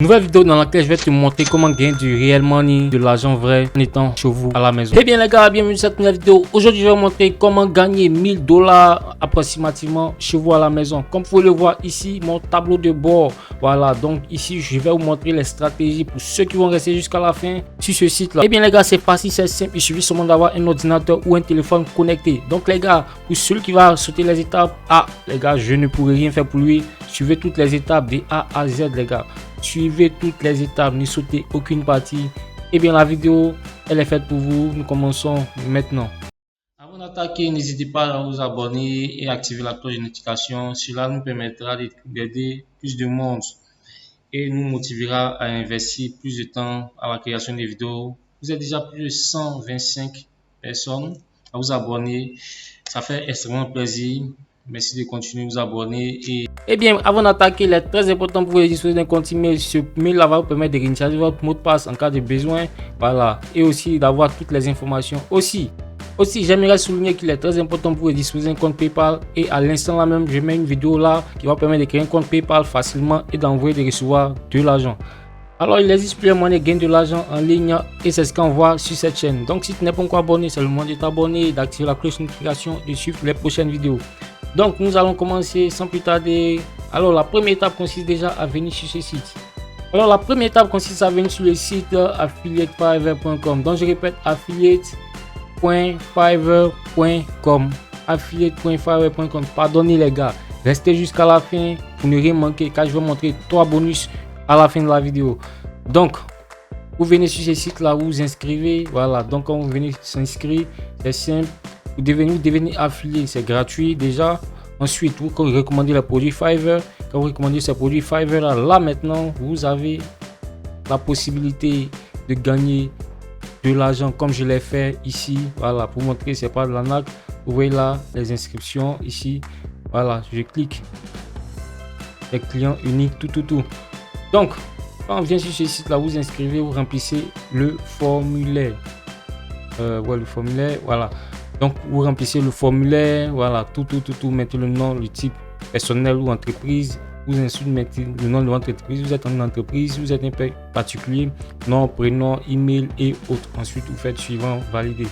Nouvelle vidéo dans laquelle je vais te montrer comment gagner du real money, de l'argent vrai en étant chez vous à la maison. Eh bien les gars, bienvenue dans cette nouvelle vidéo. Aujourd'hui je vais vous montrer comment gagner 1000 $ approximativement chez vous à la maison. Comme vous pouvez le voir ici, mon tableau de bord. Voilà, donc ici je vais vous montrer les stratégies pour ceux qui vont rester jusqu'à la fin sur ce site là. Eh bien les gars, c'est facile, c'est simple. Il suffit seulement d'avoir un ordinateur ou un téléphone connecté. Donc les gars, pour celui qui va sauter les étapes, les gars, je ne pourrai rien faire pour lui. Suivez toutes les étapes de A à Z les gars. Suivez toutes les étapes, ne sautez aucune partie. Et bien la vidéo, elle est faite pour vous. Nous commençons maintenant. Avant d'attaquer, n'hésitez pas à vous abonner et activer la cloche de notification. Cela nous permettra d'aider plus de monde et nous motivera à investir plus de temps à la création des vidéos. Vous êtes déjà plus de 125 personnes à vous abonner. Ça fait extrêmement plaisir. Merci de continuer à vous abonner. Et bien, avant d'attaquer, il est très important pour vous disposer d'un compte email. Ce mail là va vous permettre de réinitialiser votre mot de passe en cas de besoin. Voilà. Et aussi d'avoir toutes les informations. Aussi, j'aimerais souligner qu'il est très important pour vous disposer d'un compte PayPal. Et à l'instant là même, je mets une vidéo là qui va permettre de créer un compte PayPal facilement et d'envoyer et de recevoir de l'argent. Alors, il existe plusieurs moyens de gagner de l'argent en ligne et c'est ce qu'on voit sur cette chaîne. Donc, si tu n'es pas encore abonné, c'est le moment de t'abonner, d'activer la cloche de notification et de suivre les prochaines vidéos. Donc, nous allons commencer sans plus tarder. Alors, la première étape consiste déjà à venir sur ce site. Alors, la première étape consiste à venir sur le site affiliatefiverr.com. Donc, je répète, affiliate.fiverr.com. affiliate.fiverr.com. Pardonnez les gars, restez jusqu'à la fin pour ne rien manquer car je vais montrer 3 bonus à la fin de la vidéo. Donc, vous venez sur ce site là, vous vous inscrivez. Voilà, donc quand vous venez s'inscrire, c'est simple. Vous devenez affilié, c'est gratuit déjà. Ensuite, vous recommandez le produit Fiverr. Quand vous recommandez ce produit Fiverr, là maintenant, vous avez la possibilité de gagner de l'argent comme je l'ai fait ici. Voilà, pour montrer c'est pas de l'arnaque. Vous voyez là les inscriptions ici. Voilà, je clique. Les clients uniques, tout. Donc, quand on vient sur ce site là, vous inscrivez, vous remplissez le formulaire. Le formulaire, voilà. Donc, vous remplissez le formulaire, voilà, tout, mettez le nom, le type personnel ou entreprise. Vous ensuite mettez le nom de votre entreprise. Vous êtes en entreprise, vous êtes un peu particulier, nom, prénom, email et autres. Ensuite, vous faites suivant, valider.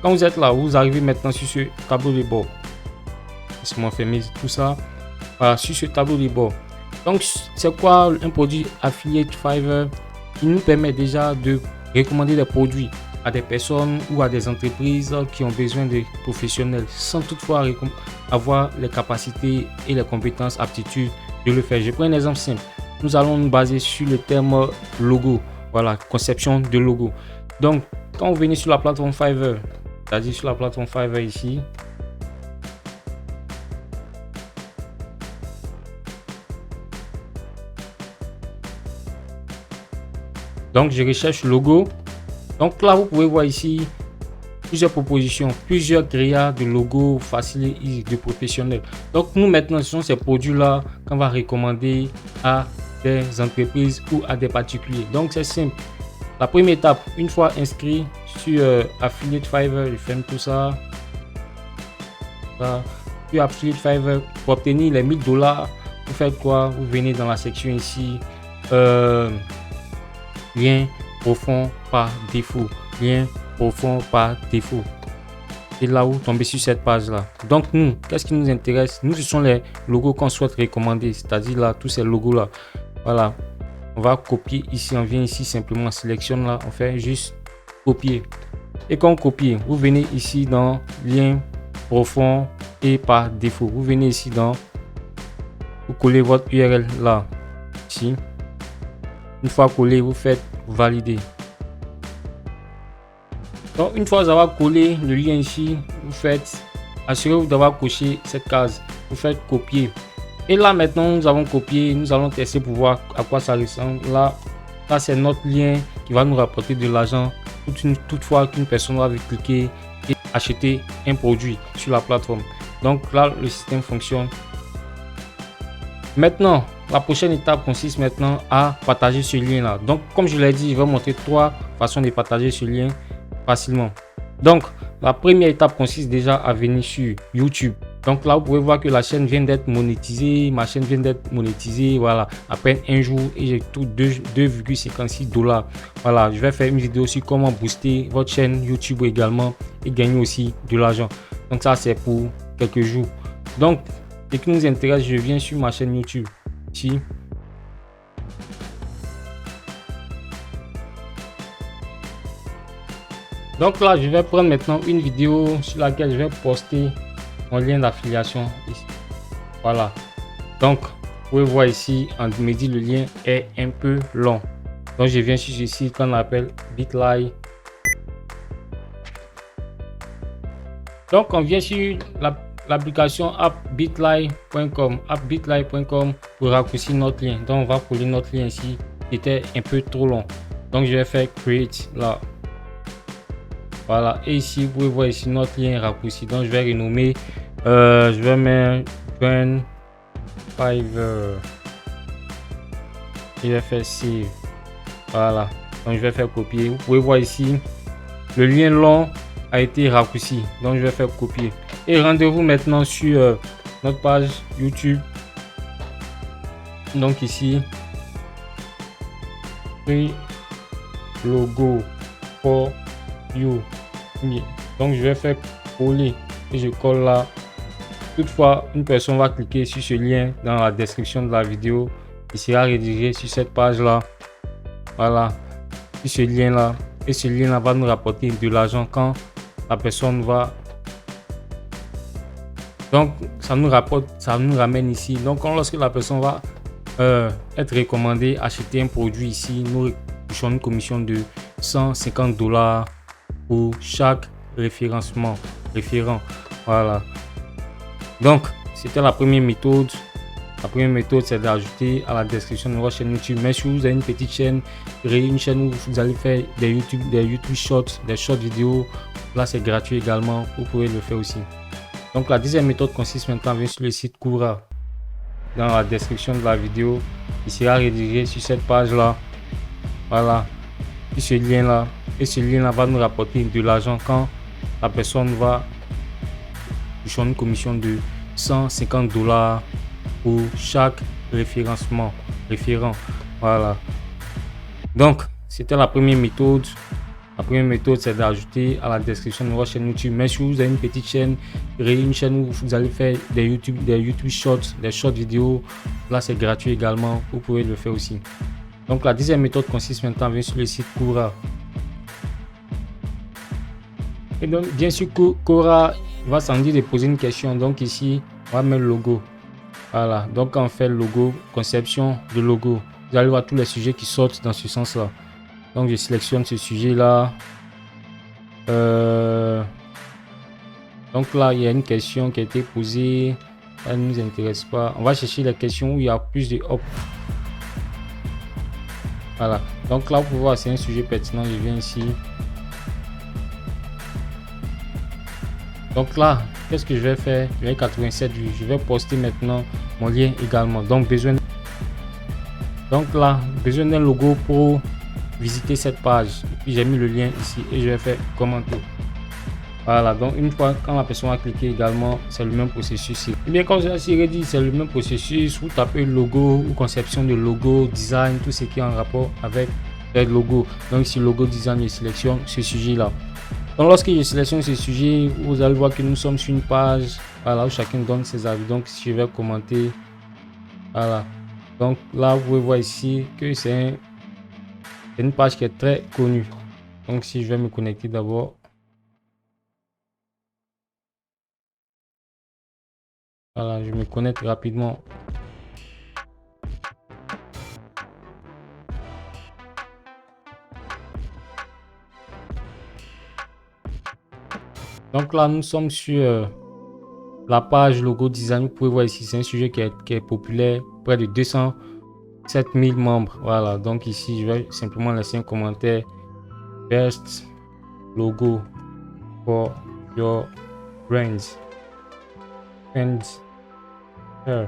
Quand vous êtes là, vous arrivez maintenant sur ce tableau de bord. Laissez-moi fermer tout ça. Voilà, sur ce tableau de bord. Donc, c'est quoi un produit Affiliate Fiverr qui nous permet déjà de recommander des produits à des personnes ou à des entreprises qui ont besoin de professionnels sans toutefois avoir les capacités et les compétences, aptitudes de le faire. Je prends un exemple simple. Nous allons nous baser sur le terme logo. Voilà, conception de logo. Donc, quand vous venez sur la plateforme Fiverr, c'est-à-dire sur la plateforme Fiverr ici, donc je recherche logo. Donc là, vous pouvez voir ici plusieurs propositions, plusieurs créas de logos faciles et de professionnels. Donc nous maintenant, ce sont ces produits-là qu'on va recommander à des entreprises ou à des particuliers. Donc c'est simple. La première étape, une fois inscrit sur Affiliate Fiverr, je ferme tout ça. Sur Affiliate Fiverr, pour obtenir les 1000 $, vous faites quoi? Vous venez dans la section ici. Lien profond par défaut, lien profond par défaut. Et là, vous tombez sur cette page là. Donc nous, qu'est-ce qui nous intéresse? Nous, ce sont les logos qu'on souhaite recommander, c'est-à-dire là tous ces logos là. Voilà, on va copier ici, on vient ici simplement, on sélectionne là, on fait juste copier. Et quand on copie, vous venez ici dans lien profond et par défaut. Vous venez ici dans, vous collez votre URL là, ici. Une fois collé, vous faites valider. Donc une fois vous avez collé le lien ici, vous faites assurez-vous d'avoir coché cette case, vous faites copier. Et là maintenant nous avons copié, nous allons tester pour voir à quoi ça ressemble. Là c'est notre lien qui va nous rapporter de l'argent toutefois qu'une personne va cliquer et acheter un produit sur la plateforme. Donc là le système fonctionne. Maintenant, la prochaine étape consiste maintenant à partager ce lien là. Donc comme je l'ai dit, je vais montrer 3 façons de partager ce lien facilement. Donc la première étape consiste déjà à venir sur YouTube. Donc là, vous pouvez voir que la chaîne vient d'être monétisée. Ma chaîne vient d'être monétisée. Voilà, à peine un jour et j'ai tout 2,56 $. Voilà, je vais faire une vidéo sur comment booster votre chaîne YouTube également et gagner aussi de l'argent. Donc ça, c'est pour quelques jours. Donc, ce qui nous intéresse, je viens sur ma chaîne YouTube. Ici. Donc là, je vais prendre maintenant une vidéo sur laquelle je vais poster mon lien d'affiliation ici. Voilà. Donc, vous pouvez voir ici, en midi, le lien est un peu long. Donc, je viens sur ce site qu'on appelle Bitly. Donc, on vient sur l'application appbitly.com. Appbitly.com pour raccourcir notre lien. Donc, on va coller notre lien ici. Qui était un peu trop long. Donc, je vais faire Create là. Voilà, et ici vous pouvez voir ici notre lien raccourci. Donc je vais renommer, je vais mettre 25. Je vais faire save. Voilà, donc je vais faire copier. Vous pouvez voir ici le lien long a été raccourci. Donc je vais faire copier et rendez-vous maintenant sur notre page YouTube. Donc ici, logo for you. Donc je vais faire coller et je colle là. Toutefois, une personne va cliquer sur ce lien dans la description de la vidéo. Il sera redirigé sur cette page là. Voilà, sur ce lien là. Et ce lien là va nous rapporter de l'argent quand la personne va. Donc ça nous rapporte, ça nous ramène ici. Donc lorsque la personne va être recommandée, acheter un produit ici, nous touchons une commission de 150 $ pour chaque référent. Voilà. Donc c'était la première méthode. La première méthode, c'est d'ajouter à la description de votre chaîne YouTube. Mais si vous avez une petite chaîne, créez une chaîne où vous allez faire des YouTube shorts, des short vidéos, là c'est gratuit également, vous pouvez le faire aussi. Donc la deuxième méthode consiste maintenant à venir sur le site Quora. Dans la description de la vidéo, il sera redirigé sur cette page là. Voilà, sur ce lien là. Et ce lien là va nous rapporter de l'argent quand la personne va toucher une commission de 150 $ pour chaque référent. Voilà. Donc c'était la première méthode. La première méthode, c'est d'ajouter à la description de votre chaîne YouTube. Mais si vous avez une petite chaîne, créez une chaîne où vous allez faire des YouTube shorts, des short vidéos, là c'est gratuit également, vous pouvez le faire aussi. Donc la deuxième méthode consiste maintenant à venir sur le site Quora. Et donc bien sûr Quora va sans dire de poser une question. Donc ici on va mettre le logo. Voilà, donc quand on fait le logo, conception de logo, vous allez voir tous les sujets qui sortent dans ce sens là. Donc je sélectionne ce sujet là. Donc là il y a une question qui a été posée, elle ne nous intéresse pas. On va chercher les questions où il y a plus de hop. Voilà, donc là vous pouvez voir c'est un sujet pertinent. Je viens ici. Donc là qu'est-ce que je vais faire? J'ai 87 vues. Je vais poster maintenant mon lien également. Donc là besoin d'un logo pour visiter cette page. Et puis j'ai mis le lien ici et je vais faire commenter. Voilà, donc une fois quand la personne a cliqué également, c'est le même processus. Et bien comme je dit, c'est le même processus. Vous tapez logo ou conception de logo, design, tout ce qui est en rapport avec le logo. Donc ici logo, design, je sélectionne ce sujet là. Donc lorsque je sélectionne ce sujet, vous allez voir que nous sommes sur une page, voilà, où chacun donne ses avis. Donc si je vais commenter, voilà, donc là vous pouvez voir ici que c'est une page qui est très connue. Donc si je vais me connecter d'abord, voilà, je me connecte rapidement. Donc là nous sommes sur la page logo design. Vous pouvez voir ici c'est un sujet qui est populaire, près de 207 000 membres. Voilà, donc ici je vais simplement laisser un commentaire. Best logo for your brands and here.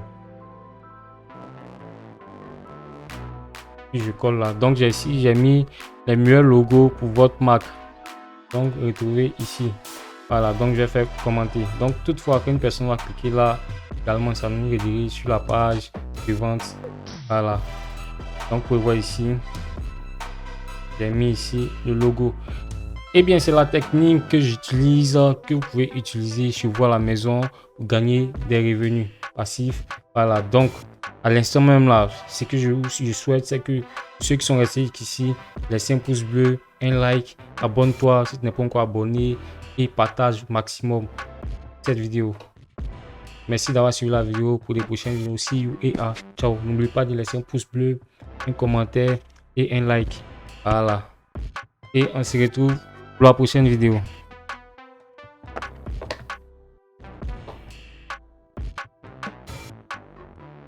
Puis je colle là. Donc j'ai mis les meilleurs logos pour votre marque. Donc retrouvez ici. Voilà, donc je vais faire commenter. Donc toutefois qu'une personne va cliquer là, également ça nous redirige sur la page suivante. Voilà, donc vous pouvez voir ici, j'ai mis ici le logo. Et bien c'est la technique que j'utilise, que vous pouvez utiliser chez vous à la maison pour gagner des revenus passifs. Voilà, donc à l'instant même là, ce que je souhaite, c'est que ceux qui sont restés ici, laissez un pouce bleu, un like, abonne-toi si tu n'es pas encore abonné et partage au maximum cette vidéo. Merci d'avoir suivi la vidéo. Pour les prochaines vidéos. See you et ciao. N'oubliez pas de laisser un pouce bleu, un commentaire et un like. Voilà. Et on se retrouve pour la prochaine vidéo.